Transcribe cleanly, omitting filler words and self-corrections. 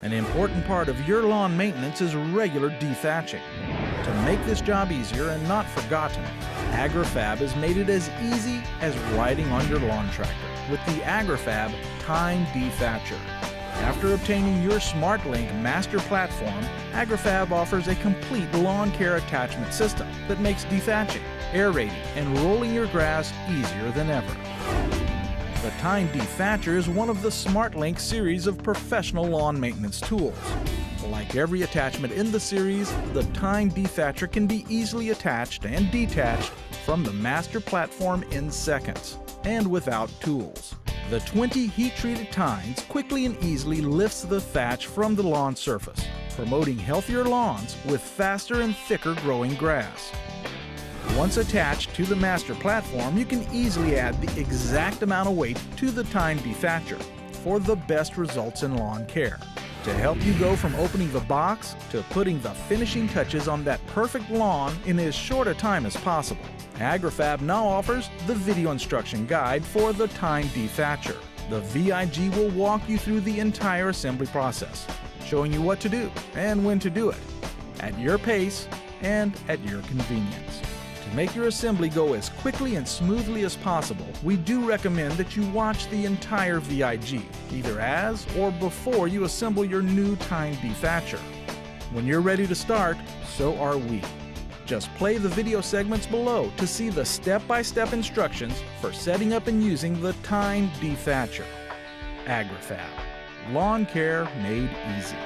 An important part of your lawn maintenance is regular dethatching. To make this job easier and not forgotten, Agri-Fab has made it as easy as riding on your lawn tractor with the Agri-Fab Tine Dethatcher. After obtaining your SmartLink master platform, Agri-Fab offers a complete lawn care attachment system that makes dethatching, aerating, and rolling your grass easier than ever. The Tine Dethatcher is one of the SmartLink series of professional lawn maintenance tools. Like every attachment in the series, the Tine Dethatcher can be easily attached and detached from the master platform in seconds, and without tools. The 20 heat-treated tines quickly and easily lifts the thatch from the lawn surface, promoting healthier lawns with faster and thicker growing grass. Once attached to the master platform, you can easily add the exact amount of weight to the Tine Dethatcher for the best results in lawn care. To help you go from opening the box to putting the finishing touches on that perfect lawn in as short a time as possible, Agri-Fab now offers the video instruction guide for the Tine Dethatcher. The VIG will walk you through the entire assembly process, showing you what to do and when to do it, at your pace and at your convenience. To make your assembly go as quickly and smoothly as possible, we do recommend that you watch the entire VIG, either as or before you assemble your new Tine Dethatcher. When you're ready to start, so are we. Just play the video segments below to see the step-by-step instructions for setting up and using the Tine Dethatcher. Agri-Fab. Lawn care made easy.